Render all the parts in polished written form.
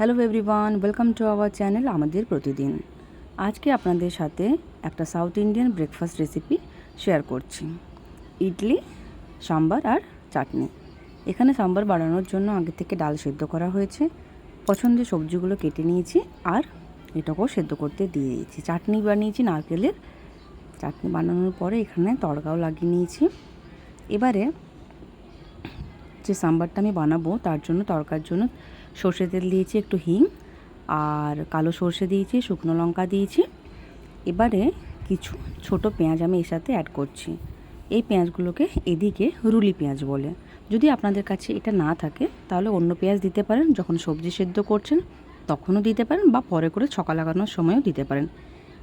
Hello everyone, welcome to our channel আমাদের প্রতিদিন। আজকে আপনাদের সাথে একটা south Indian breakfast recipe share করছি। ইডলি, সাম্বার আর চাটনি। এখানে সাম্বার বানানোর জন্য আগে থেকে ডাল সেদ্ধ করা হয়েছে, পছন্দের সবজিগুলো কেটে নিয়েছি আর এটাকেও সেদ্ধ করতে দিয়ে দিয়েছি। চাটনি বানিয়েছি নারকেলের। চাটনি বানানোর পরে এখানে তড়কাও লাগিয়ে নিয়েছি। এবারে যে সাম্বারটা আমি বানাবো তার জন্য তড়কার জন্য সর্ষে তেল দিয়েছি, একটু হিং আর কালো সর্ষে দিয়েছি, শুকনো লঙ্কা দিয়েছি। এবারে কিছু ছোট পেঁয়াজ আমি এর সাথে অ্যাড করছি। এই পেঁয়াজগুলোকে এদিকে রুলি পেঁয়াজ বলে। যদি আপনাদের কাছে এটা না থাকে তাহলে অন্য পেঁয়াজ দিতে পারেন, যখন সবজি সেদ্ধ করছেন তখনও দিতে পারেন বা পরে করে ছকা লাগানোর সময়ও দিতে পারেন।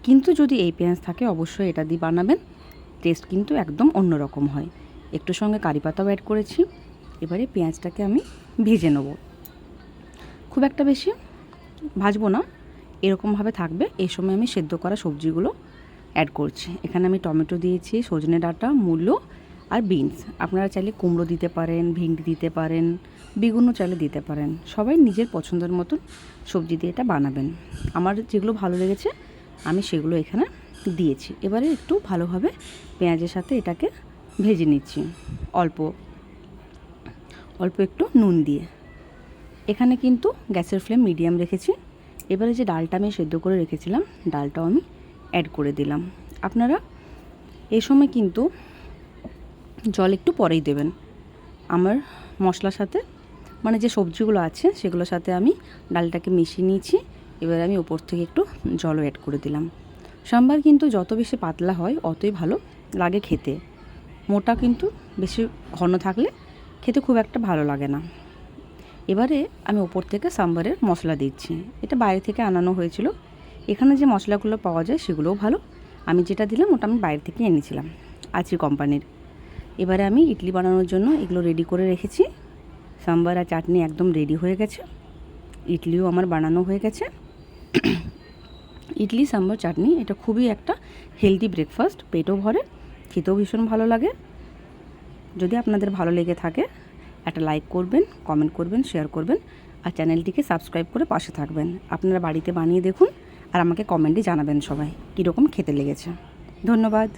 কিন্তু যদি এই পেঁয়াজ থাকে অবশ্যই এটা দিয়ে বানাবেন, টেস্ট কিন্তু একদম অন্যরকম হয়। একটু সঙ্গে কারি পাতাও অ্যাড করেছি। এবারে পেঁয়াজটাকে আমি ভেজে নেব, খুব একটা বেশি ভাজবো না, এরকমভাবে থাকবে। এই সময় আমি সেদ্ধ করা সবজিগুলো অ্যাড করছি। এখানে আমি টমেটো দিয়েছি, সজনে ডাঁটা, মূলো আর বিনস। আপনারা চাইলে কুমড়ো দিতে পারেন, ভিন্ডি দিতে পারেন, বেগুনও চাইলে দিতে পারেন। সবাই নিজের পছন্দের মতন সবজি দিয়ে এটা বানাবেন। আমার যেগুলো ভালো লেগেছে আমি সেগুলো এখানে দিয়েছি। এবারে একটু ভালোভাবে পেঁয়াজের সাথে এটাকে ভেজে নিচ্ছি, অল্প অল্প একটু নুন দিয়ে। এখানে কিন্তু গ্যাসের ফ্লেম মিডিয়াম রেখেছি। এবারে যে ডালটা আমি সেদ্ধ করে রেখেছিলাম ডালটাও আমি অ্যাড করে দিলাম। আপনারা এই সময় কিন্তু জল একটু পরেই দেবেন। আমার মশলার সাথে মানে যে সবজিগুলো আছে সেগুলোর সাথে আমি ডালটাকে মিশিয়ে নিয়েছি। এবার আমি ওপর থেকে একটু জলও অ্যাড করে দিলাম। সাম্বার কিন্তু যত বেশি পাতলা হয় অতই ভালো লাগে খেতে। মোটা কিন্তু বেশি ঘন থাকলে খেতে খুব একটা ভালো লাগে না। এবারে আমি ওপর থেকে সাম্বারের মশলা দিচ্ছি। এটা বাইরে থেকে আনানো হয়েছিল। এখানে যে মশলাগুলো পাওয়া যায় সেগুলোও ভালো। আমি যেটা দিলাম ওটা আমি বাইরে থেকে এনেছিলাম, আচি কোম্পানির। এবারে আমি ইডলি বানানোর জন্য এগুলো রেডি করে রেখেছি। সাম্বার আর চাটনি একদম রেডি হয়ে গেছে। ইডলিও আমার বানানো হয়ে গেছে। ইডলি, সাম্বার, চাটনি এটা খুবই একটা হেলদি ব্রেকফাস্ট, পেটও ভরে, খেতেও ভীষণ ভালো লাগে। যদি আপনাদের ভালো লেগে থাকে একটা লাইক করবেন, কমেন্ট করবেন, শেয়ার করবেন আর চ্যানেলটিকে সাবস্ক্রাইব করে পাশে থাকবেন। আপনারা বাড়িতে বানিয়ে দেখুন আর আমাকে কমেন্টে জানাবেন সবাই কীরকম খেতে লেগেছে। ধন্যবাদ।